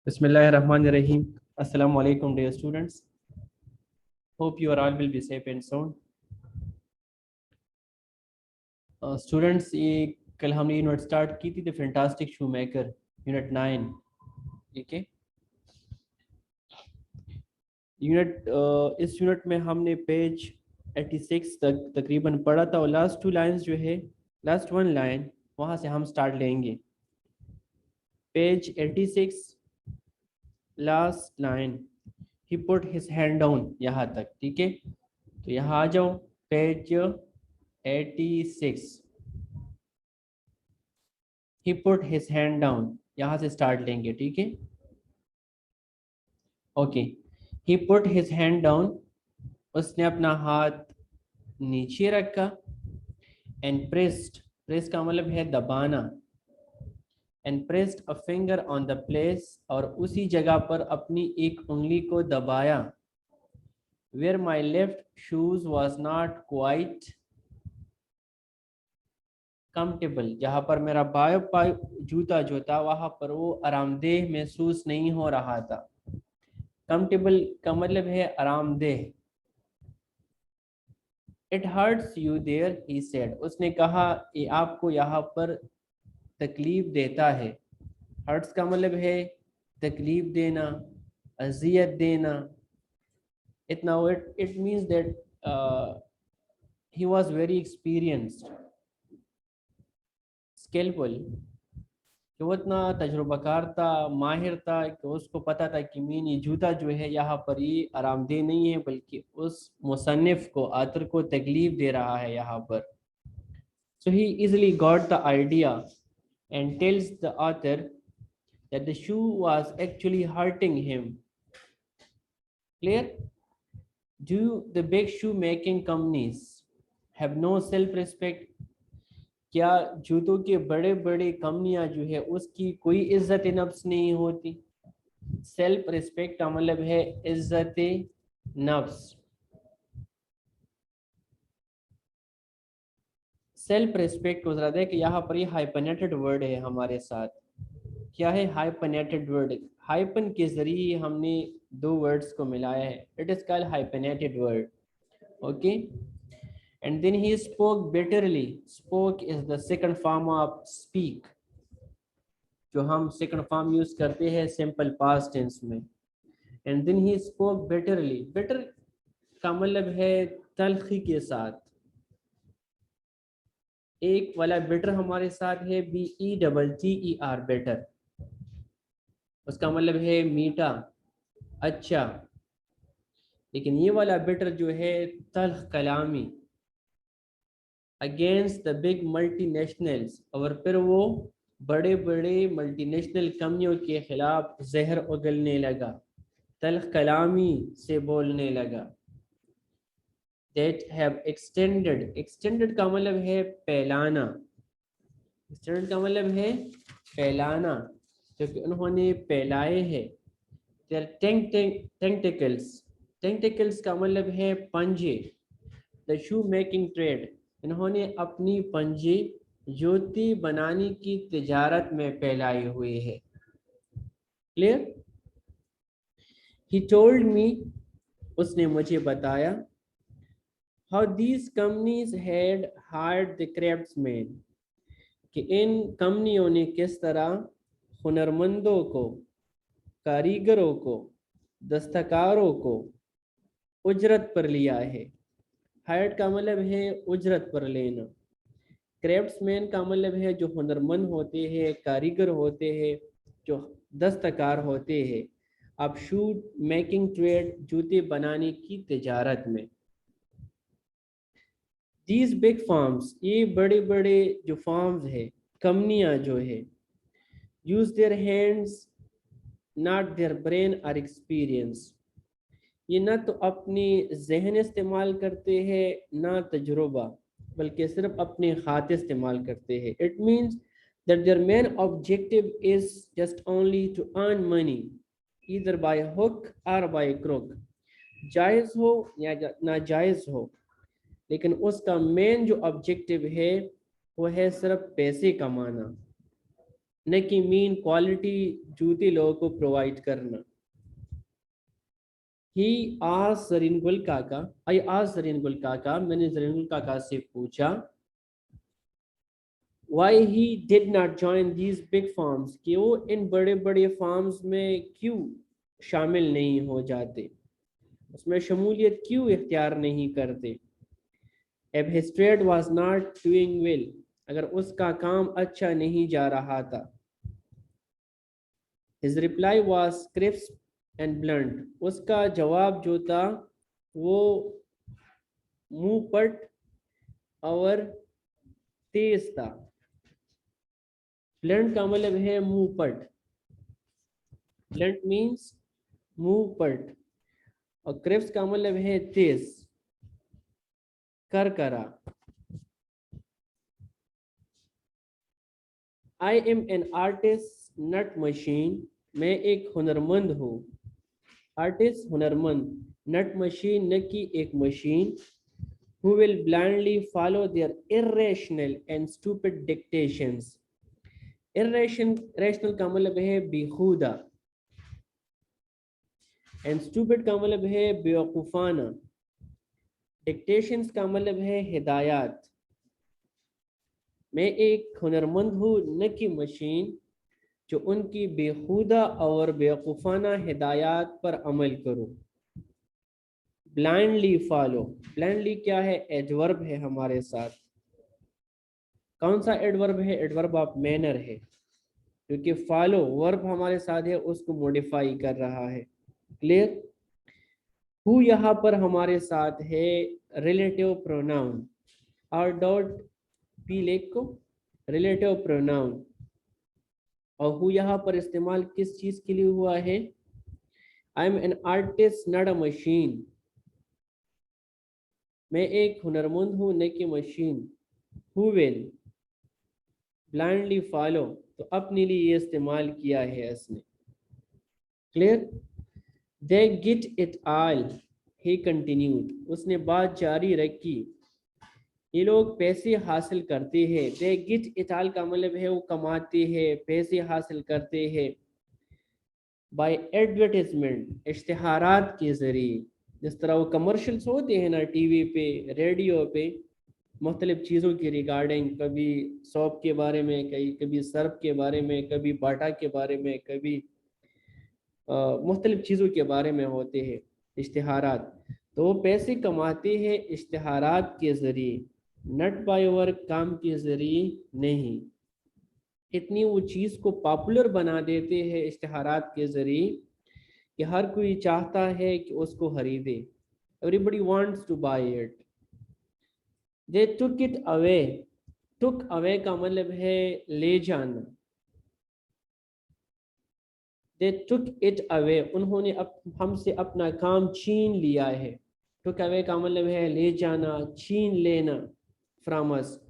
Bismillahirrahmanirrahim. Assalamu alaikum dear students. Hope you are all will be safe and sound. Students, ये कल हमने unit start की थी the fantastic shoemaker unit 9. ठीक है, इस यूनिट में हमने पेज 86 तक तकरीबन पढ़ा था और लास्ट 2 लाइंस जो है, लास्ट 1 लाइन वहाँ से हम स्टार्ट लेंगे. पेज 86 लास्ट लाइन, ही पुट हिज हैंड डाउन, यहाँ तक. ठीक है, तो यहाँ आ जाओ page 86. He put his hand down, यहाँ से स्टार्ट लेंगे. ठीक है, okay. He put his hand down, उसने अपना हाथ नीचे रखा. And pressed, press का मतलब है दबाना. And pressed a finger on the place, और उसी जगह पर अपनी एक उंगली को दबाया. Where my left shoes was not quite comfortable, जहाँ पर मेरा बाएं पाय जूता जो था वहाँ पर वो आरामदेह महसूस नहीं हो रहा था. कंफर्टेबल का मतलब है आरामदेह. It hurts you there, he said, उसने कहा ये आपको यहाँ पर तकलीफ देता है. हर्ट्स का मतलब है तकलीफ देना, अजियत देना. It means that he was very experienced, skillful, कि वो इतना तजुर्बाकार था, माहिर था कि उसको पता था कि मीन ये जूता जो है यहाँ पर ये आरामदेह नहीं है बल्कि उस मुसन्निफ को, आतर को तकलीफ दे रहा है यहाँ पर. So he easily got the idea and tells the author that the shoe was actually hurting him. Clear? Do the big shoe making companies have no self respect? क्या जूतों के बड़े बड़े कंपनियां जो है उसकी कोई इज्जत नफ्स नहीं होती? सेल्फ रिस्पेक्ट का मतलब है इज्जत नफ्स. सेल्फ रिस्पेक्ट को जरा देख, यहाँ पर ये हाइपनेटेड वर्ड है हमारे साथ. क्या है हाइपनेटेड वर्ड? हाइपन के जरिए हमने दो वर्ड्स को मिलाया है. It is called hyphenated word. Okay. And then he spoke bitterly. Spoke is the second form of speak, जो हम second form use करते हैं simple past tense में. And then he spoke bitterly. Bitter का मतलब है तल्खी के साथ. एक वाला bitter हमारे साथ है BETTER, bitter. उसका मतलब है मीठा, अच्छा. लेकिन ये वाला bitter जो है तल्ख कलामी, अगेंस्ट द बिग मल्टीनेशनल्स, और फिर वो बड़े बड़े मल्टीनेशनल कंपनियों के खिलाफ जहर उगलने लगा, तल्ख कलामी से बोलने लगा. दैट हैव एक्सटेंडेड, एक्सटेंडेड का मतलब है फैलाना, एक्सटेंडेड का मतलब है फैलाना, क्योंकि उन्होंने फैलाए हैं. देयर टेंटिकल्स, टेंटिकल्स का मतलब है पंजे. द शू मेकिंग ट्रेड, इन्होंने अपनी पंजे जूती बनाने की तिजारत में फैलाई हुई है. क्लियर? ही टोल्ड मी, उसने मुझे बताया, how these companies had hired the craftsman, कि इन कंपनियों ने किस तरह हुनरमंदों को, कारीगरों को, दस्तकारों को उजरत पर लिया है. हायर्ड का मतलब है उजरत पर लेना. क्राफ्ट्समैन का मतलब है जो हुनरमंद होते हैं, कारीगर होते हैं, जो दस्तकार होते हैं. अब शू मेकिंग ट्रेड, जूते बनाने की तिजारत में. दीज बिग फार्म्स, ये बड़े बड़े जो फार्म्स है, कंपनियां जो है, use their hands not their brain और एक्सपीरियंस, ये ना तो अपनी जहन इस्तेमाल करते हैं ना तजुर्बा, बल्कि सिर्फ अपने हाथ इस्तेमाल करते हैं. It means that their main objective is just only to earn money, either by hook और बाय क्रुक. जायज़ हो या नाजायज़ हो, लेकिन उसका मेन जो ऑब्जेक्टिव है वो है सिर्फ पैसे कमाना. न कि मीन क्वालिटी जूते लोगों को प्रोवाइड करना। ही आस्क्ड ज़रीन गुल काका, आई आस्क्ड ज़रीन गुल काका, मैंने ज़रीन गुल काका से पूछा, why he did not join these big farms, कि वो इन बड़े बड़े फार्म्स में क्यों शामिल नहीं हो जाते, उसमें शमूलियत क्यों इख्तियार नहीं करते। अब his trade was not doing well, अगर उसका काम अच्छा नहीं जा रहा था। His reply was crisp and blunt, उसका जवाब जो था वो मुंह पट और तेज था। ब्लंट का मतलब है मुंह पट, ब्लंट मीन्स मुंह पट, और क्रिप्स का मतलब है तेज, कर करा। I am an artist not machine, मैं एक हुनरमंद हूँ। आर्टिस्ट हुनरमंद, नट मशीन न की एक machine. Who will blindly follow their irrational and stupid dictations. Irrational का मतलब है बेहुदा, and stupid का मतलब है बेवकूफाना, dictations का मतलब है हिदायत। मैं एक हुनरमंद हूँ न कि मशीन जो उनकी बेहुदा और बेवकूफाना हिदायत पर अमल करूँ। ब्लाइंडली फॉलो, ब्लाइंडली क्या है, एडवर्ब है हमारे साथ। कौन सा एडवर्ब है, एडवर्ब ऑफ मैनर है, क्योंकि फॉलो वर्ब हमारे साथ है, उसको मॉडिफाई कर रहा है। क्लियर। हु यहाँ पर हमारे साथ है रिलेटिव प्रोनाउन, और डॉट पी लेख को रिलेटिव प्रोनाउन, और हु यहाँ पर इस्तेमाल किस चीज के लिए हुआ है, आई am an artist not a machine, मैं एक हुनरमंद हूँ न कि machine. Who will blindly follow, तो अपने लिए ये इस्तेमाल किया है इसने। Clear. They get it all, he continued, उसने बात जारी रखी, ये लोग पैसे हासिल करते हैं। दे गेट इट ऑल का मतलब है वो कमाते हैं, पैसे हासिल करते हैं। बाय एडवर्टीजमेंट, इश्तिहारात के ज़रिए, जिस तरह वो कमर्शियल्स होते हैं ना टीवी पे रेडियो पे, मुख्तलिफ चीज़ों की रिगार्डिंग, कभी सौंप के बारे में, कभी सर्फ के बारे में, कभी बाटा के बारे में, कभी मुख्तलिफ चीज़ों के बारे में होते हैं इश्तिहारात। तो वो पैसे कमाते हैं इश्तिहारात के ज़रिए, नट बाय वर्क, काम के ज़रिए नहीं। इतनी वो चीज़ को पॉपुलर बना देते हैं इश्तिहारात के ज़रिए कि हर कोई चाहता है कि उसको खरीदे। Everybody wants to buy it. They took it away, took away का मतलब है ले जाना। दे टुक इट अवे, उन्होंने हमसे अपना काम छीन लिया है। टुक अवे का मतलब है ले जाना, छीन लेना, फ्रॉम अस,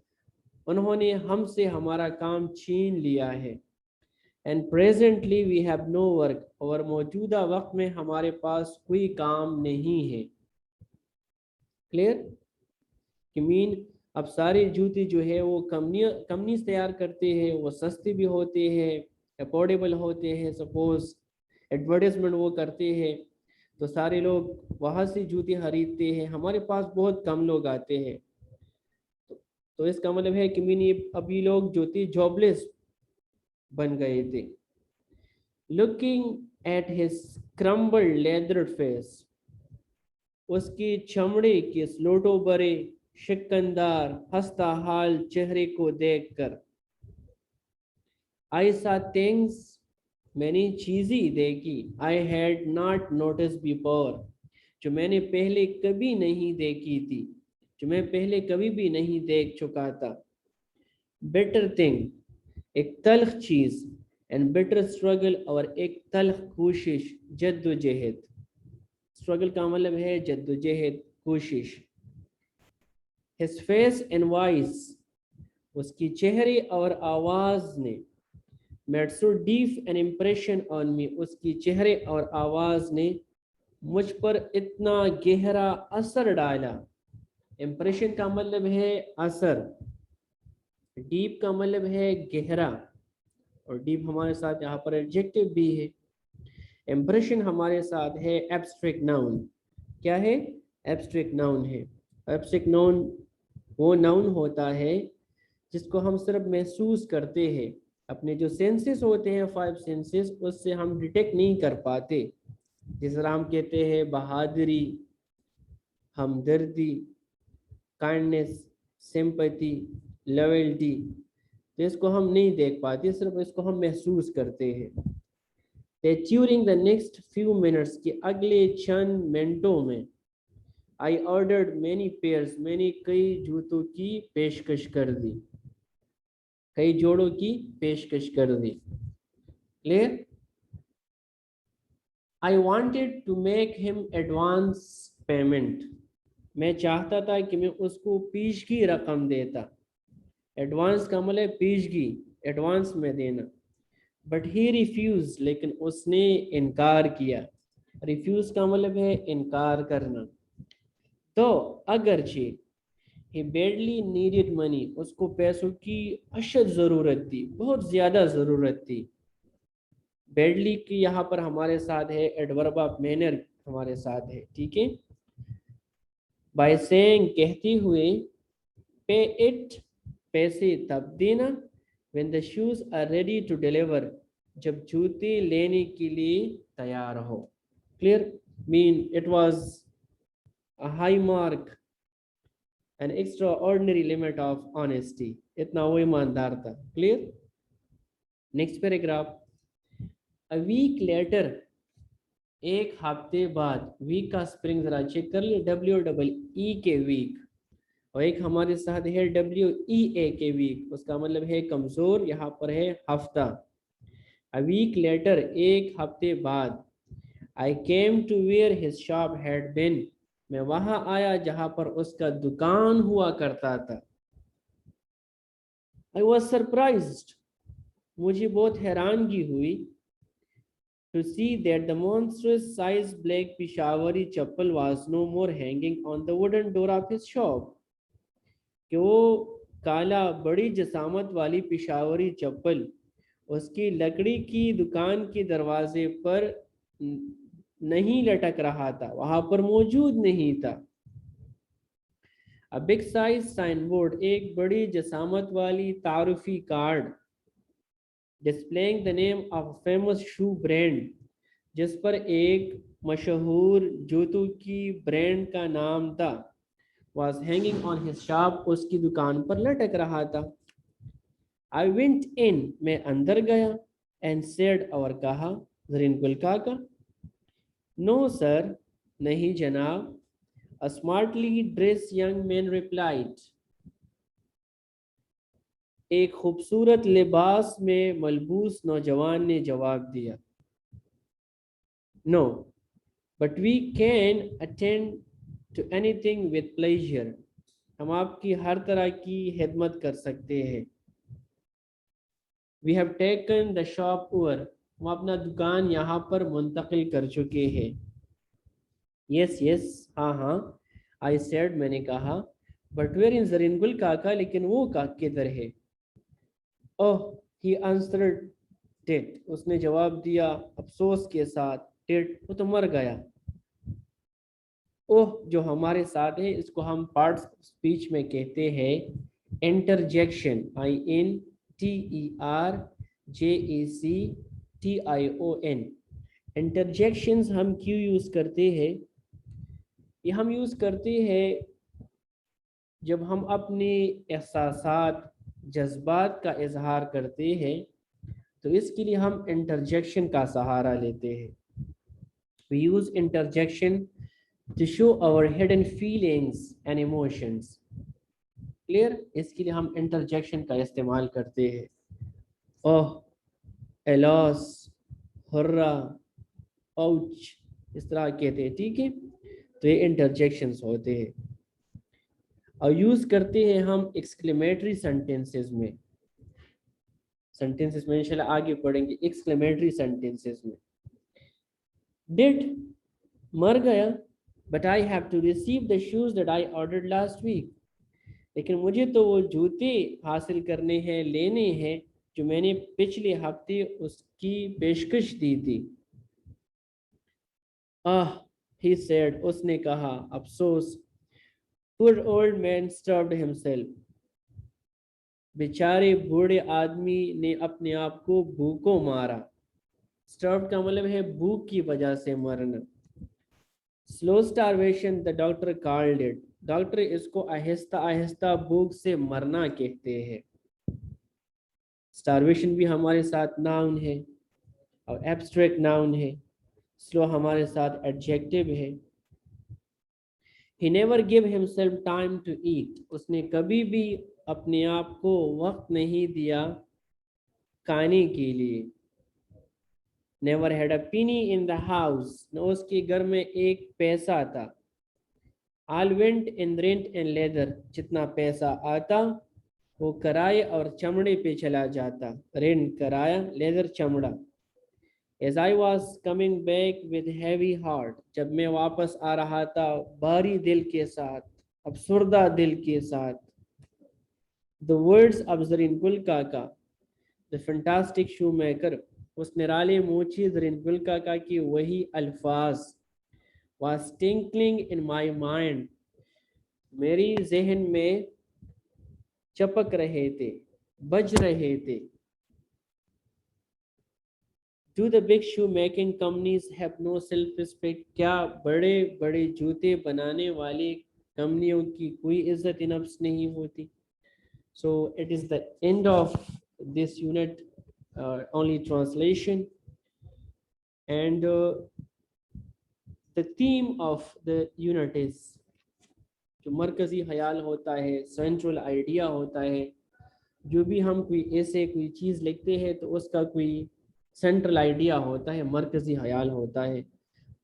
उन्होंने हमसे हमारा काम छीन लिया है। And presently we have no work, और मौजूदा वक्त में हमारे पास कोई काम नहीं है। क्लियर। कि मीन अब सारे जूते जो है वो कंपनीज तैयार करते हैं, वो सस्ते भी होते हैं, अफोर्डेबल होते हैं। सपोज एडवर्टाइजमेंट वो करते हैं, तो सारे लोग वहाँ से जूते खरीदते हैं, हमारे पास बहुत कम लोग आते हैं। तो इसका मतलब है कि मीन ये अभी लोग जो थे जॉबलेस बन गए थे। Looking at his crumbled leather face, उसकी चमड़े के स्लोटो बरे शिकंदार हंसता हाल चेहरे को देखकर। आई सा थिंग्स, मैंने चीज़ें देखी, I had not notice before, जो मैंने पहले कभी नहीं देखी थी, जो मैं पहले कभी भी नहीं देख चुका था। बेटर थिंग, एक तल्ख चीज़, एंड बेटर स्ट्रगल, और एक तल्ख कोशिश, जद्दोजहद। स्ट्रगल का मतलब है जद्दोजहद, कोशिश। His face and voice, उसकी चेहरे और आवाज़ ने, made so deep an impression on me, उसकी चेहरे और आवाज़ ने मुझ पर इतना गहरा असर डाला। इम्प्रेशन का मतलब है असर, डीप का मतलब है गहरा, और डीप हमारे साथ यहाँ पर एडजेक्टिव भी है। इम्प्रेशन हमारे साथ है एब्स्ट्रैक्ट नाउन। क्या है? एब्स्ट्रैक्ट नाउन है। एब्स्ट्रैक्ट नाउन वो नाउन होता है जिसको हम सिर्फ महसूस करते हैं, अपने जो सेंसेस होते हैं 5 सेंसेस, उससे हम डिटेक्ट नहीं कर पाते। जिस तरह हम कहते हैं बहादुरी, हमदर्दी, काइंडनेस, सिंपैथी, लॉयल्टी, तो इसको हम नहीं देख पाते, सिर्फ इसको हम महसूस करते हैं। During the next few minutes, के अगले चंद मिनटों में, आई ऑर्डर्ड मैनी पेयर्स, मैंने कई जूतों की पेशकश कर दी, कई जोड़ों की पेशकश कर दी। Clear? I wanted to make him advance payment, मैं चाहता था कि मैं उसको पेशगी रकम देता। एडवांस का मतलब पेशगी, एडवांस में देना। बट ही रिफ्यूज, लेकिन उसने इनकार किया। रिफ्यूज का मतलब है इनकार करना। तो अगरचे he badly needed money, उसको पैसों की अशद ज़रूरत थी, बहुत ज़्यादा ज़रूरत थी। बैडली की यहाँ पर हमारे साथ है एडवर्ब ऑफ मैनर हमारे साथ है, ठीक है। बाय सेइंग, कहते हुए, पे इट, पैसे तब देना, when the shoes are ready to deliver, जब जूते लेने के लिए तैयार हो। Clear? Mean it was a high mark, an extraordinary limit of honesty, इतना वो ईमानदार था। Clear? Next paragraph. A week later, एक हफ्ते बाद, वीक का स्प्रिंग जरा चेक कर ले, WEE के वीक, और एक हमारे साथ है WEA के वीक, उसका मतलब है कमजोर, यहाँ पर है हफ्ता। अ वीक लेटर, एक हफ्ते बाद, I came to where his shop had been, मैं वहां आया जहां पर उसका दुकान हुआ करता था। आई वॉज सरप्राइज्ड, मुझे बहुत हैरानगी हुई, to see that the monstrous sized black Peshawari chappal was no more hanging on the wooden door of his shop, कि वो काला बड़ी जसामत वाली पिशावरी चप्पल उसकी लकड़ी की दुकान के दरवाजे पर नहीं लटक रहा था, वहां पर मौजूद नहीं था। A big size sign board, एक बड़ी जसामत वाली तारुफी card, displaying the name of famous shoe brand, जिस पर एक मशहूर जूतों की ब्रांड का नाम था, was hanging on his shop, उसकी दुकान पर लटक रहा था। I went in, मैं अंदर गया, and said, और कहा, जरीन काका, no sir, नहीं जनाब, a smartly dressed young man replied, एक खूबसूरत लिबास में मलबूस नौजवान ने जवाब दिया, no, but we can attend to anything with pleasure, हम आपकी हर तरह की खिदमत कर सकते हैं। We have taken the shop over, हम अपना दुकान यहाँ पर मुंतकिल कर चुके हैं। Yes, yes, हाँ हाँ, I said, मैंने कहा, but where is जरीन काका, लेकिन वो किधर है? Oh, he answered dead, उसने जवाब दिया अफसोस के साथ, dead, वो तो मर गया। ओह जो हमारे साथ है, इसको हम पार्ट्स स्पीच में कहते हैं इंटरजेक्शन, INTERJECTION। इंटरजेक्शंस हम क्यों यूज करते हैं? ये हम यूज करते हैं जब हम अपने एहसासात, जज्बात का इजहार करते हैं, तो इसके लिए हम इंटरजेक्शन का सहारा लेते हैं। We use interjection to show our hidden feelings and emotions. Clear? इसके लिए हम इंटरजेक्शन का इस्तेमाल करते हैं। ओह, एलॉस, हुर्रा, औच, इस तरह कहते हैं, ठीक है। तो ये इंटरजेक्शंस होते हैं और यूज करते हैं हम एक्सक्लेमेटरी सेंटेंसेस में। सेंटेंसेस में इंशाल्लाह आगे पढ़ेंगे एक्सक्लेमेटरी सेंटेंसेस में। डिड, मर गया, but I have to receive the shoes that I ordered last week, लेकिन मुझे तो वो जूते हासिल करने हैं, लेने हैं, जो मैंने पिछले हफ्ते उसकी पेशकश दी थी। he said, उसने कहा, अफसोस। poor old man starved himself, बेचारे बूढ़े आदमी ने अपने आप को भूखों मारा। starved का मतलब है भूख की वजह से मरना। Slow starvation the doctor called it, doctor इसको आहिस्ता आहिस्ता भूख से मरना कहते हैं। स्टारवेशन भी हमारे साथ नाउन है और एब्स्ट्रैक्ट नाउन है। स्लो हमारे साथ एडजेक्टिव है। He never gave himself time to eat, उसने कभी भी अपने आप को वक्त नहीं दिया खाने के लिए। Never had a penny in the house, न उसके घर में एक पैसा था। All went in rent and leather, जितना पैसा आता वो किराए और चमड़े पे चला जाता। रेंट किराया, लेदर चमड़ा। As I was coming back with heavy heart, जब मैं वापस आ रहा था भारी दिल के साथ, अफसुर्दा दिल के साथ। The words of Zareen Gul Kaka, the fantastic shoemaker, उस निराले मोची ज़रीन गुल काका की वही अल्फाज was tinkling in my mind, मेरी जहन में चपक रहे थे, बज रहे थे। Do the big shoe making companies have no self-respect? क्या बड़े बड़े जूते बनाने वाले कंपनियों की कोई इज्जत नफ्स नहीं होती? So it is the end of this unit, only translation, and the theme of the unit is, जो मरकजी ख्याल होता है, सेंट्रल आइडिया होता है। जो भी हम कोई ऐसे कोई चीज़ लिखते हैं तो उसका कोई सेंट्रल आइडिया होता है, मरकजी ख्याल होता है।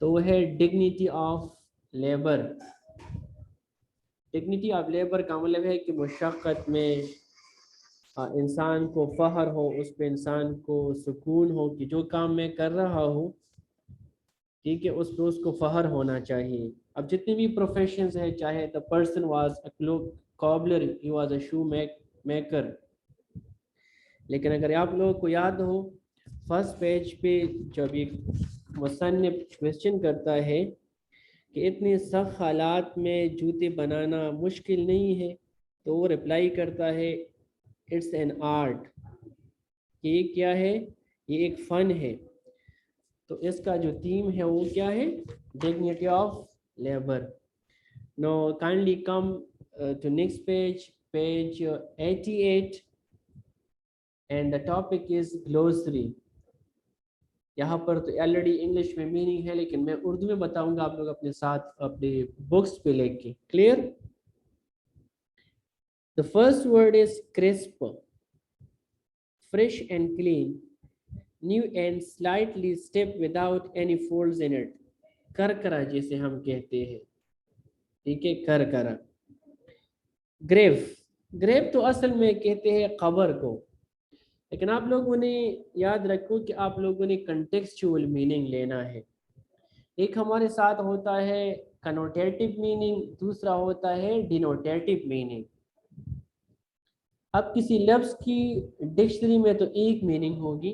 तो वह है dignity of labour. Dignity of labour का मतलब है कि मुशक्क़त में इंसान को फ़ख्र हो, उस पर इंसान को सुकून हो कि जो काम मैं कर रहा हूँ, ठीक है, उस पर उसको फ़ख्र होना चाहिए। अब जितने भी प्रोफेशंस हैं, चाहे the person was a cobbler, he was a shoe maker, लेकिन अगर आप लोगों को याद हो फर्स्ट पेज पे जब एक मुसन्निफ क्वेश्चन करता है कि इतने सख्त हालात में जूते बनाना मुश्किल नहीं है, तो वो रिप्लाई करता है इट्स एन आर्ट, ये क्या है, ये एक फ़न है। तो इसका जो थीम है वो क्या है, dignity of labour. No kindly come to next page, page 88, and the topic is glossary. यहाँ पर तो ऑलरेडी इंग्लिश में मीनिंग है, लेकिन मैं उर्दू में बताऊंगा, आप लोग अपने साथ अपने बुक्स पे लेके। Clear? The first word is crisp, fresh and clean, new and slightly stiff without any folds in it, करकरा जिसे हम कहते हैं, ठीक है, करकरा। ग्रेव, ग्रेव तो असल में कहते हैं कब्र को, लेकिन आप लोगों ने याद रखो कि आप लोगों ने कंटेक्सचुअल मीनिंग लेना है। एक हमारे साथ होता है कनोटेटिव मीनिंग, दूसरा होता है डिनोटेटिव मीनिंग। अब किसी लफ्ज़ की डिक्शनरी में तो एक मीनिंग होगी,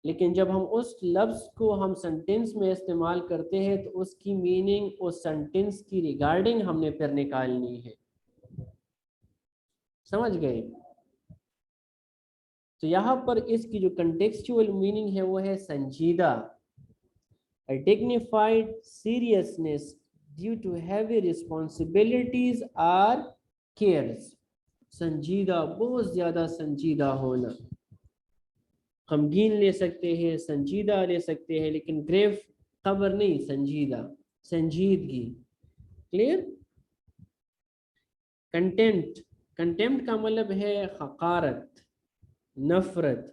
लेकिन जब हम उस लफ्ज़ को हम सेंटेंस में इस्तेमाल करते हैं तो उसकी मीनिंग उस सेंटेंस की रिगार्डिंग हमने फिर निकालनी है। समझ गए? तो यहाँ पर इसकी जो कंटेक्सचुअल मीनिंग है वो है संजीदा, a dignified seriousness due to heavy responsibilities or cares। संजीदा, बहुत ज़्यादा संजीदा होना। गमगीन ले सकते हैं, संजीदा ले सकते हैं, लेकिन ग्रेव खबर नहीं, संजीदा, संजीदगी। क्लियर? कंटेम्प्ट, कंटेम्प्ट का मतलब है हकारत, नफरत।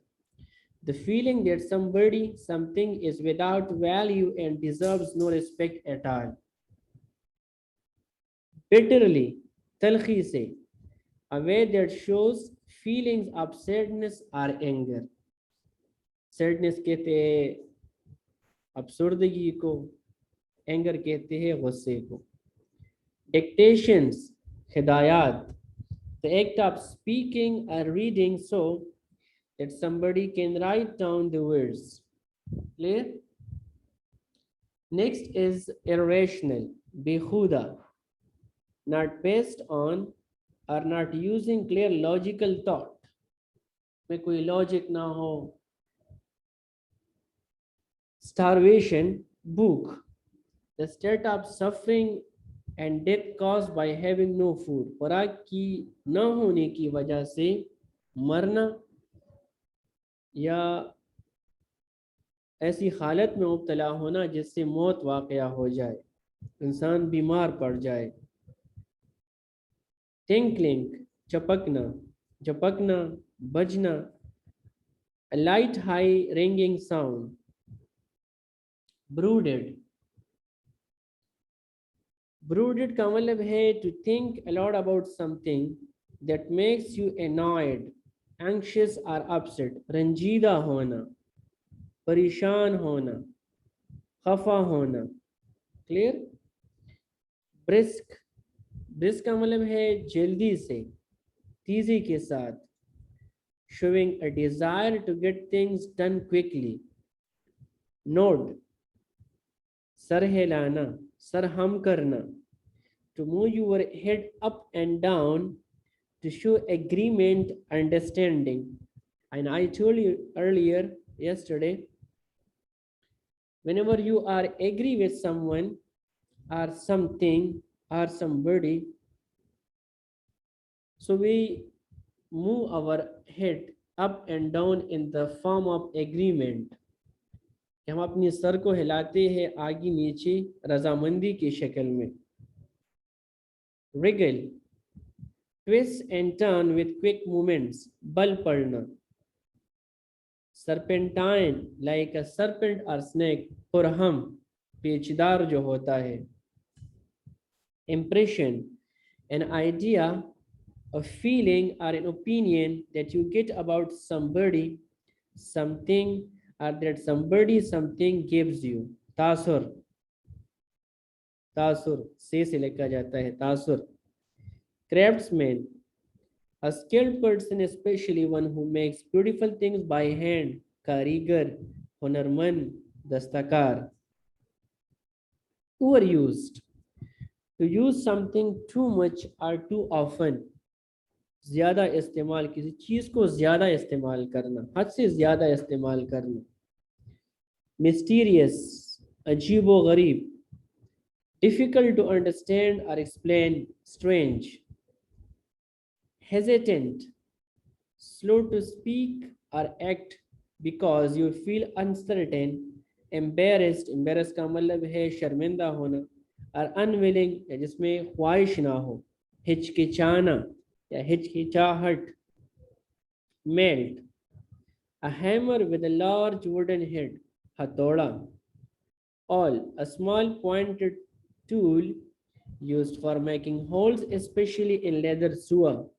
The feeling that somebody, something is without value and deserves no respect at all। Bitterly, तलखी से, a way that shows feelings of sadness or anger। Sadness कहते हैं अफसुर्दगी को, एंगर कहते हैं गुस्से को। डिक्टेशंस, हिदायत, the act of speaking or reading so that somebody can write down the words. Clear? Next is irrational, behuda, not based on or not using clear logical thought. में कोई logic ना हो. Starvation, भूख, the state of suffering and death caused by having no food. खुराक की न होने की वजह से मरना या ऐसी हालत में मुब्तला होना जिससे मौत वाक़या हो जाए, इंसान बीमार पड़ जाए. टिंकलिंग, चपकना, झपकना, बजना, a light high ringing sound. Brooded, brooded का मतलब है to think a lot about something that makes you annoyed, anxious or upset. रंजीदा होना, परेशान होना, खफा होना. क्लियर? ब्रिस्क, ब्रिस्क का मतलब है जल्दी से, तेजी के साथ. showing a desire to get things done quickly. Nod, sir हिलाना, सर हम करना. To move your head up and down to show agreement, understanding. And I told you earlier, yesterday, whenever you are agree with someone or something or somebody, so we move our head up and down in the form of agreement. कि हम अपनी sir को हिलाते हैं आगे नीचे रजामंदी की शक्ल में. Wriggle, twist and turn with quick movements, बल पड़ना. Serpentine, like a serpent or snake, पुरहम, पेचदार जो होता है. Impression, an idea, a feeling or an opinion that you get about somebody, something, or that somebody something gives you. तासुर, तासुर से लिखा जाता है तासुर. Craftsman, a skilled person, especially one who makes beautiful things by hand. कारीगर, हुनरमंद, दस्तकार. Overused, to use something too much or too often. ज्यादा इस्तेमाल, किसी चीज को ज्यादा इस्तेमाल करना, हद से ज्यादा इस्तेमाल करना. Mysterious, अजीबो गरीब. Difficult to understand or explain, strange. Hesitant, slow to speak or act because you feel uncertain. Embarrassed, embarrassed का मतलब है शर्मिंदा होना. और unwilling, या जिसमें ख्वाहिश ना हो. हिचकिचाना या हिचकिचाहट. Melt, a hammer with a large wooden head. हथौड़ा. Awl, a small pointed tool used for making holes, especially in leather suआ,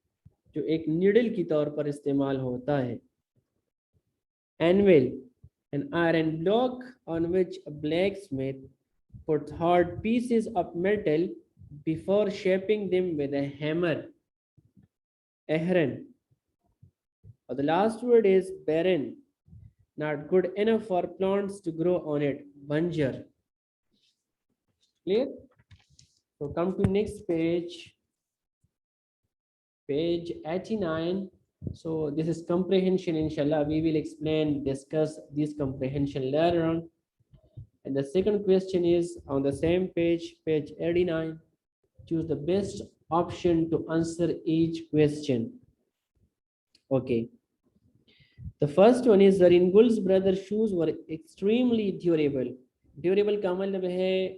जो एक नीडल की तौर पर इस्तेमाल होता है. Anvil, an iron block on which a blacksmith puts hard pieces of metal before shaping them with a hammer. Ahran, or the last word is barren, not good enough for plants to grow on it. Banjar. Clear? So come to next page, page 89. So this is comprehension. Inshallah, we will explain, discuss this comprehension later on. And the second question is on the same page, page 89. Choose the best option to answer each question. Okay. The first one is Zaringul's brother's shoes were extremely durable. Durable का मतलब है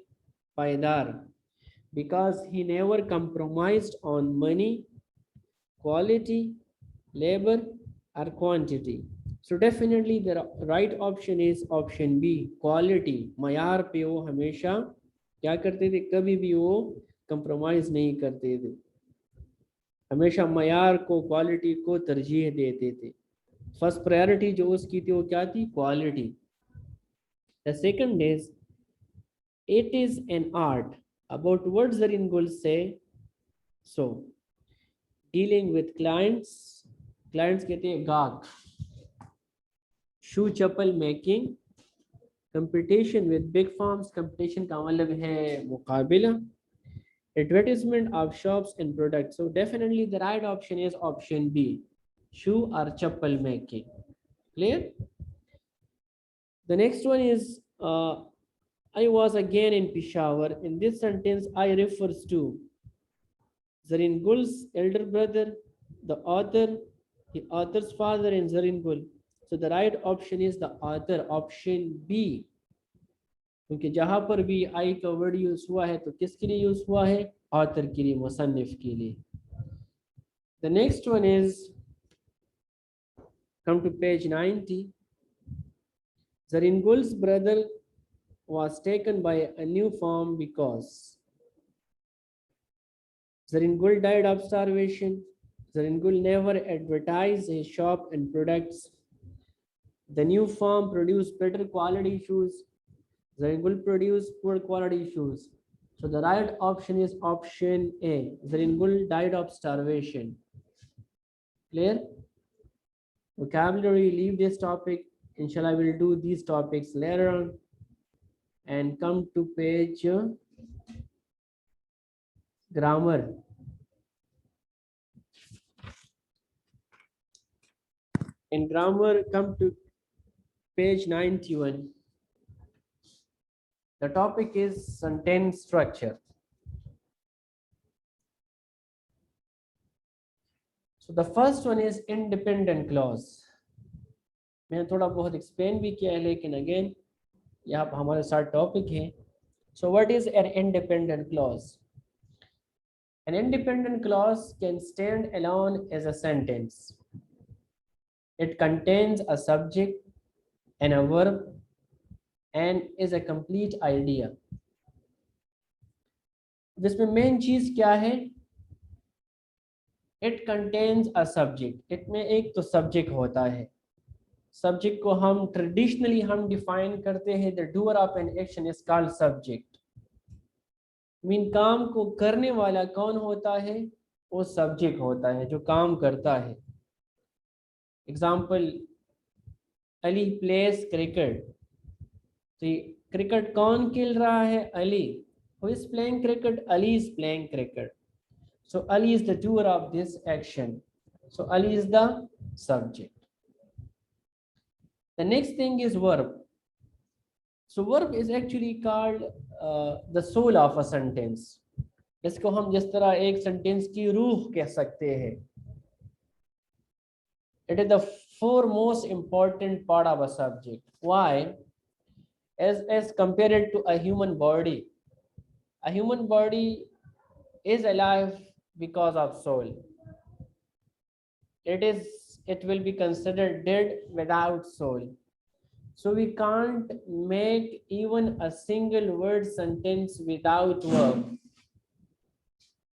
पायदार. Because he never compromised on money, quality, labor, or quantity. So definitely the right option is option B, quality. मयार पे वो हमेशा क्या करते थे, कभी भी वो compromise नहीं करते थे, हमेशा मयार को, क्वालिटी को तरजीह देते थे. फर्स्ट प्रायोरिटी जो उसकी थी वो क्या थी, quality. The second is it is an art. About what Zaringul say? So, dealing with clients, clients कहते हैं गाहक. शू चप्पल making, competition with big firms, competition का मतलब है मुकाबला. Advertisement of shops and products. So definitely the right option is option B, shoe or chappal making. Clear? The next one is I was again in Peshawar. In this sentence, I refers to Zarin Gul's elder brother, the author, the author's father, and Zarin Gul. So the right option is the author, option B. क्योंकि जहां पर भी आई का word use हुआ है तो किसके लिए यूज हुआ है? ऑथर के लिए, मुसन्निफ के लिए. The next one is, come to page 90. Zarin Gul's brother was taken by a new firm because Zarin Gul died of starvation. Zarin Gul never advertised his shop and products. The new firm produced better quality shoes. Zarin Gul produced poor quality shoes. So the right option is option A. Zarin Gul died of starvation. Clear? Vocabulary, leave this topic. Inshallah, we'll do these topics later on. And come to page grammar. In grammar, come to page 91. The topic is sentence structure. So the first one is independent clause. मैंने थोड़ा बहुत explain भी किया है, लेकिन again यहाँ हमारे साथ topic है. So what is an independent clause? An independent clause can stand alone as a sentence. It contains a subject and a verb and is a complete idea. जिसमें मेन चीज क्या है? It contains a subject. It में एक तो subject होता है. Subject को हम traditionally हम define करते हैं, the doer of an action is called subject. Mean काम को करने वाला कौन होता है? वो subject होता है जो काम करता है. Example, Ali plays cricket. तो क्रिकेट कौन खेल रहा है? Ali. Who is playing cricket? Ali is playing cricket. So Ali is the doer of this action. So Ali is the subject. The next thing is verb. So verb is actually called the soul of a sentence. इसको हम जिस तरह एक sentence की रूह कह सकते हैं. It is the foremost important part of a subject. Why? As compared to a human body. A human body is alive because of soul. It will be considered dead without soul. So we can't make even a single word sentence without verb.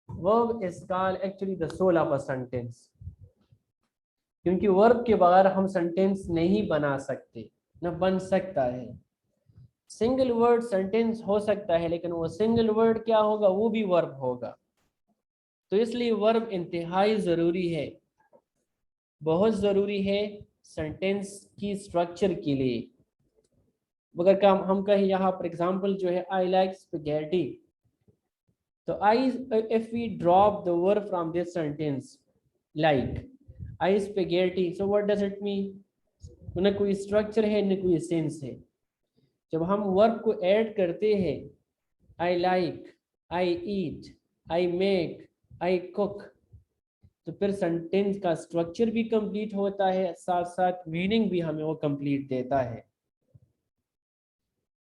Verb is called actually the soul of a sentence. क्योंकि verb के बगैर हम sentence नहीं बना सकते, न बन सकता है. सिंगल वर्ड सेंटेंस हो सकता है, लेकिन वो सिंगल वर्ड क्या होगा? वो भी वर्ब होगा. तो इसलिए वर्ब इंतहाई ज़रूरी है, बहुत ज़रूरी है सेंटेंस की स्ट्रक्चर के लिए. अगर काम हम कहें यहाँ पर एग्जांपल जो है आई लाइक स्पैगेटी, तो I if we drop the verb from this sentence like I spaghetti, so what does it mean? न कोई स्ट्रक्चर है न कोई सेंस है. जब हम वर्ब को ऐड करते हैं, I like, I eat, I make, I cook, तो फिर सेंटेंस का स्ट्रक्चर भी कंप्लीट होता है, साथ साथ मीनिंग भी हमें वो कंप्लीट देता है.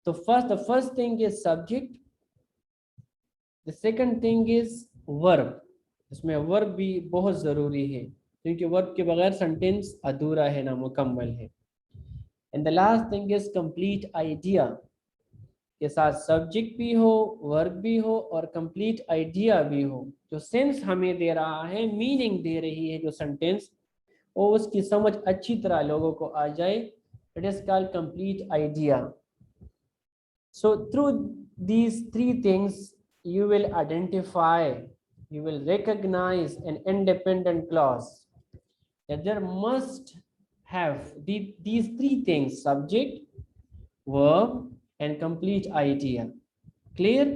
तो the first thing is subject, the second thing is verb. इसमें वर्ब भी बहुत ज़रूरी है, क्योंकि वर्ब के बगैर सेंटेंस अधूरा है, ना मुकम्मल है. And the last thing is complete idea. के साथ सब्जेक्ट भी हो, वर्ब भी हो और कंप्लीट आइडिया भी हो. जो सेंस हमें दे रहा है, मीनिंग दे रही है जो सेंटेंस, वो उसकी समझ अच्छी तरह लोगों को आ जाए. It is called complete idea. So through these three things you will identify you will recognize an independent clause, that there must have these three things: subject, verb, and complete idea. Clear?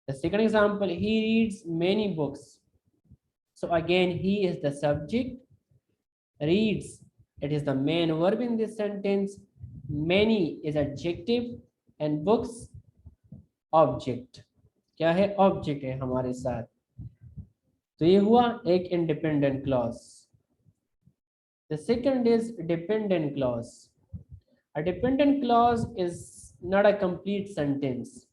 The second example, he reads many books. So again, he is the subject, reads, it is the main verb in this sentence, many is adjective, and books object. क्या है? Object है हमारे साथ. तो ये हुआ एक independent clause. The second is dependent clause. A dependent clause is not a complete sentence.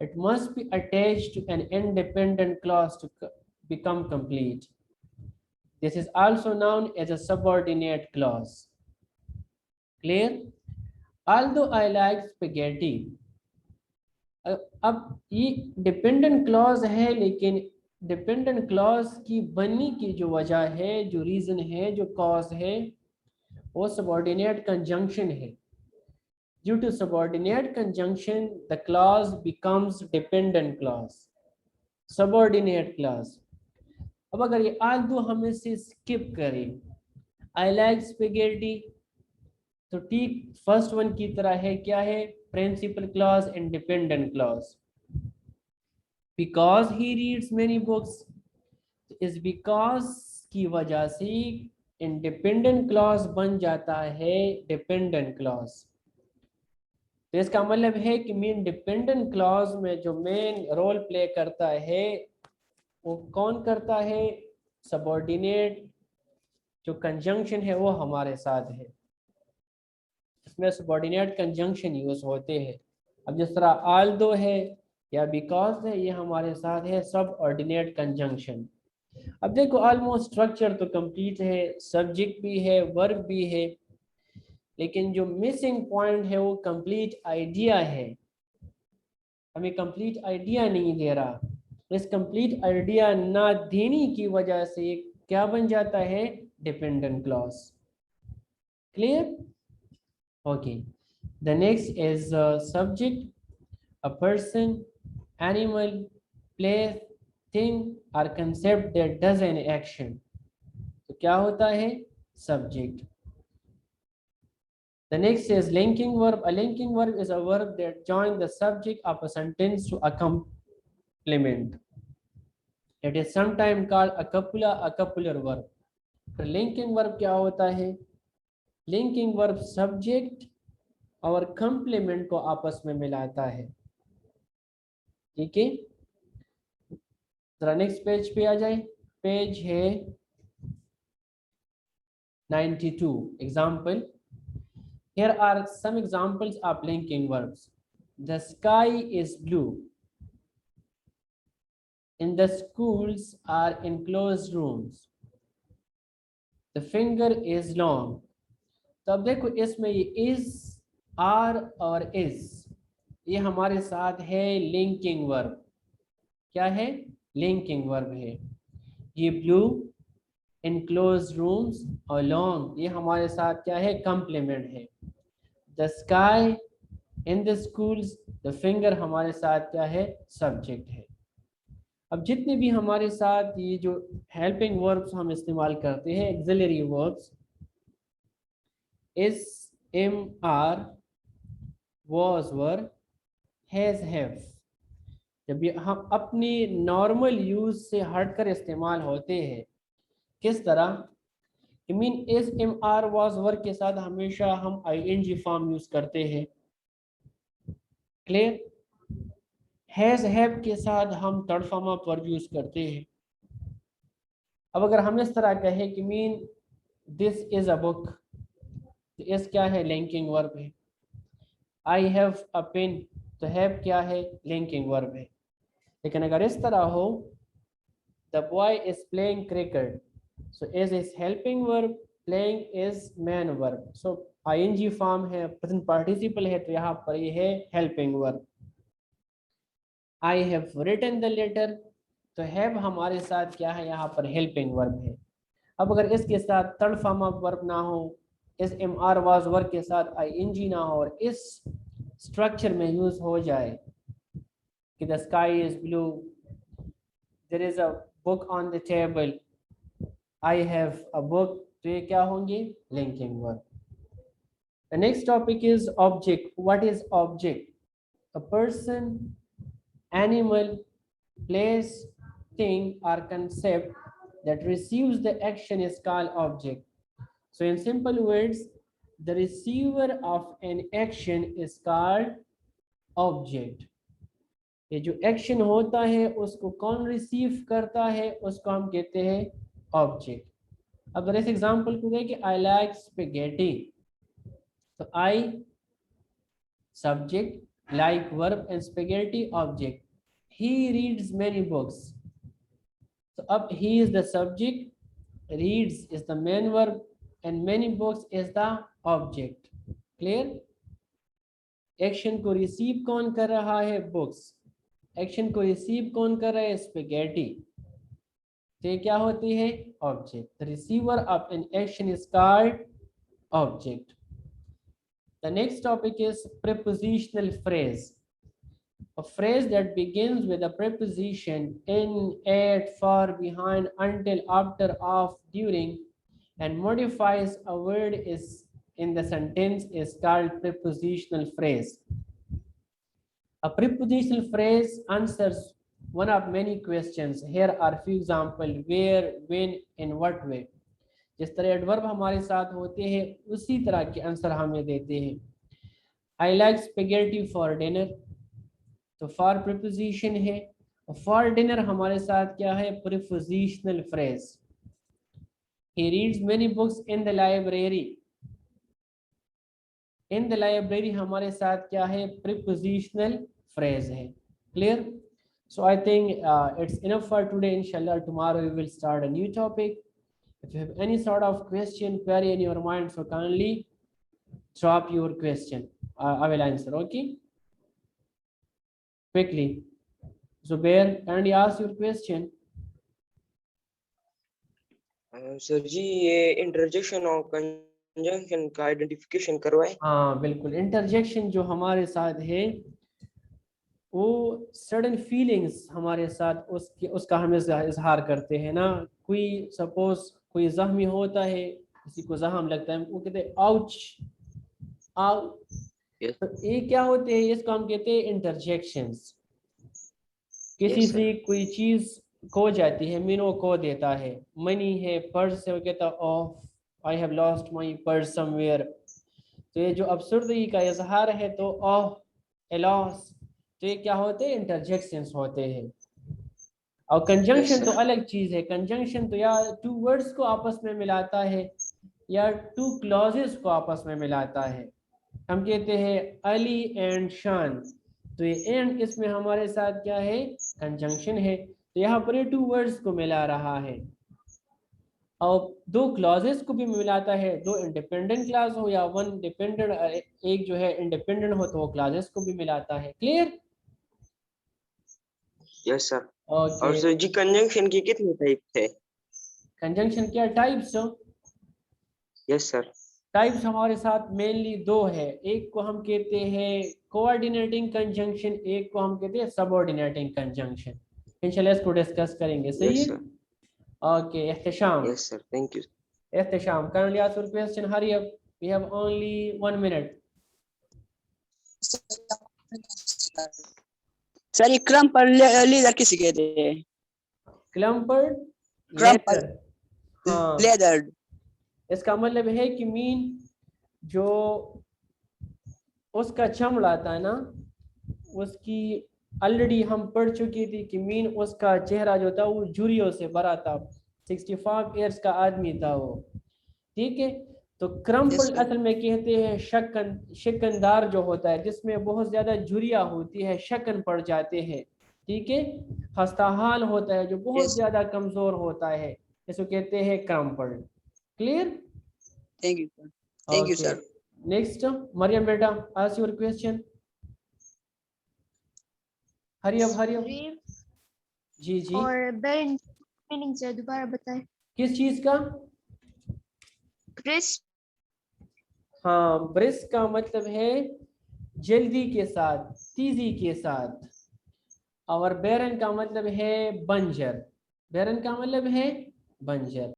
It must be attached to an independent clause to become complete. This is also known as a subordinate clause. Clear? Although I like spaghetti. अब ये dependent clause है, लेकिन dependent clause की बनने की जो वजह है, जो रीजन है, जो कॉज है, वो सबऑर्डिनेट कंजंक्शन है. Due to subordinate conjunction the clause becomes dependent clause, subordinate clause. अब अगर ये आल्दो हम इसे स्किप करें, आई लाइक स्पैगेटी, तो ठीक फर्स्ट वन की तरह है. क्या है? Principal clause, independent clause. Because he reads many books, इस बिकॉज की वजह से इंडिपेंडेंट क्लॉज बन जाता है डिपेंडेंट क्लॉज. तो इसका मतलब है कि मेन डिपेंडेंट क्लॉज में जो मेन रोल प्ले करता है वो कौन करता है? सबऑर्डिनेट जो कंजंक्शन है वो हमारे साथ है. इसमें सबऑर्डिनेट कंजंक्शन यूज होते हैं. अब जिस तरह आल्दो है या बिकॉज है, ये हमारे साथ है सबऑर्डिनेट कंजंक्शन. अब देखो ऑलमोस्ट स्ट्रक्चर तो कंप्लीट है, सब्जेक्ट भी है, वर्ब भी है, लेकिन जो मिसिंग पॉइंट है वो कंप्लीट आइडिया है. हमें कंप्लीट आइडिया नहीं दे रहा. इस कंप्लीट आइडिया ना देने की वजह से क्या बन जाता है? Dependent clause. Clear? Okay. The next is subject, a person, animal, place, thing or concept that does an action. तो क्या होता है? Subject. The next is linking verb. A linking verb is a verb that joins the subject of a sentence to a complement. It is sometimes called a copula, a copular verb. तो linking verb क्या होता है? Linking verb subject और complement को आपस में मिलाता है. ठीक है, जरा नेक्स्ट पेज पे आ जाए. पेज है 92. Example. Here are some examples of linking verbs. The sky is blue. In the schools are enclosed rooms. The finger is long. तो अब देखो इसमें ये is, are और is, ये हमारे साथ है लिंकिंग वर्ब. क्या है? लिंकिंग वर्ब है. ये ब्लू, enclosed rooms और long, ये हमारे साथ क्या है? कंप्लीमेंट है. The sky, in the schools, the finger हमारे साथ क्या है? सब्जेक्ट है. अब जितने भी हमारे साथ ये जो हेल्पिंग वर्ब्स हम इस्तेमाल करते हैं, auxiliary verbs, is, am, are, was, were, has, have, जब ये हम अपनी नॉर्मल यूज से हटकर इस्तेमाल होते हैं. किस तरह? मीन इस, एम, आर, वाज, वर के साथ हमेशा हम आईएनजी फॉर्म यूज करते हैं. क्लियर? हैज, हैव के साथ हम third form of verb use करते हैं. अब अगर हम इस तरह कहें कि mean this is a book, तो इस क्या है? लिंकिंग वर्ब है. आई हैव अ पेन, तो हैव क्या है? लिंकिंग वर्ब है. लेकिन अगर इस तरह हो, the boy is playing cricket, so is is helping verb, playing is main verb. So ING form है, प्रेजेंट पार्टिसिपल है, तो यहाँ पर ये है helping verb. I have written the letter, तो हैव हमारे साथ क्या है? यहाँ पर हेल्पिंग वर्ब है. अब अगर इसके साथ थर्ड फॉर्म ऑफ वर्ब ना हो, इस, एम, आर, वाज, वर्ब के साथ आईएनजी ना हो और इस स्ट्रक्चर में यूज हो जाए कि the sky is blue, there is a book on the table, I have a book, तो ये क्या होंगे? linking verb. The next topic is object. What is object? A person, animal, place, thing or concept that receives the action is called object. So in simple words, the receiver of an action is called object. ये जो action होता है उसको कौन receive करता है, उसको हम कहते हैं ऑब्जेक्ट. अब जरा इस एग्जांपल को देखें कि आई लाइक स्पेगेटी, तो I subject, like verb and spaghetti object. He reads many books. So up he is the subject, reads is the main verb and many books is the object. Clear? Action को receive कौन कर रहा है? Books. Action को receive कौन कर रहा है? स्पेगेटी. तो ये क्या होती है? Object. The receiver of an action is called object. The next topic is prepositional phrase. A phrase that begins with a preposition in, at, for, behind, until, after, of, during, and modifies a word is in the sentence is called prepositional phrase. A prepositional phrase answers one of many questions. Here are few examples: where, when, in what way. जिस तरह adverb हमारे साथ होते हैं उसी तरह के answer हमें देते हैं. I like spaghetti for dinner, तो फॉर प्रीपोजिशन है. फॉर डिनर हमारे साथ क्या है? Prepositional phrase. He reads many books in the library. In the library हमारे साथ क्या है? प्रीपोजिशनल फ्रेज है. Clear? So I think it's enough for today. Inshallah, tomorrow we will start a new topic. If you have any sort of question, query in your mind, so kindly drop your question. I will answer. Okay. Quickly. Zubair, kindly ask your question. Sir जी ये interjection और conjunction का identification करवाएं. हाँ बिल्कुल. Interjection जो हमारे साथ है वो सडन फीलिंग्स हमारे साथ उसका हम इजहार करते हैं ना. कोई सपोज कोई जख्मी होता है, किसी को जख्म लगता है, वो कहते हैं आउच आउट. तो ये क्या होते हैं? इसको हम कहते हैं इंटरजेक्शंस. किसी से कोई चीज खो जाती है, मीनो खो देता है, मनी है, पर्स है, वो कहता oh I have lost my purse somewhere. तो ये जो अब्सुर्दगी का इजहार है, तो ओह ए लॉस, तो ये क्या होते हैं? इंटरजेक्शंस होते हैं. और कंजंक्शन तो अलग चीज है. कंजंक्शन तो या टू वर्ड्स को आपस में मिलाता है या टू क्लॉजेस को आपस में मिलाता है. हम कहते हैं अली एंड शान, तो ये एंड इसमें हमारे साथ क्या है? कंजंक्शन है. तो यहाँ पर ये टू वर्ड्स को मिला रहा है और दो क्लॉजेस को भी मिलाता है. दो इंडिपेंडेंट क्लॉज हो या वन डिपेंडेंट, एक जो है इंडिपेंडेंट हो, तो वो क्लॉजेस को भी मिलाता है. क्लियर? Yes sir. और सर जी कंजंक्शन की कितने टाइप थे? कंजंक्शन क्या टाइप्स? Yes sir. टाइप्स हमारे साथ मेनली दो है. एक को हम कहते हैं कोऑर्डिनेटिंग कंजंक्शन, एक को हम कहते हैं सबऑर्डिनेटिंग कंजंक्शन. इंशाल्लाह इसको डिस्कस करेंगे. सही है? Okay. Ehtesham. Yes sir. Thank you. Ehtesham, kindly ask your question. Hurry up, we have only 1 minute. Sir ये क्रम पर लेदर किसे कहते हैं? क्लम्पर्ड क्रम्पर लेदर. हाँ, लेदर. इसका मतलब है कि मीन जो उसका चमड़ा था ना, उसकी ऑलरेडी हम पढ़ चुकी थी कि मीन उसका चेहरा जो था वो झुर्रियों से भरा था. 65 ईयर्स का आदमी था वो. ठीक है. तो क्रम्पल असल में कहते हैं शिकनदार जो होता है, जिसमें बहुत ज्यादा झुर्रियाँ होती है, शकन पड़ जाते हैं. ठीक है. खस्ताहाल होता है, जो बहुत ज्यादा कमजोर होता है, इसको कहते हैं crumple. Clear? Thank you sir. Thank you sir. Next Maryam बेटा, ask your question. Hurry up. जी जी. और बेन मीनिंग से दोबारा बताएं. किस चीज का? ब्रिस्क. हाँ, ब्रिस्क का मतलब है जल्दी के साथ, तेजी के साथ. और बैरन का मतलब है बंजर, बैरन का मतलब है बंजर।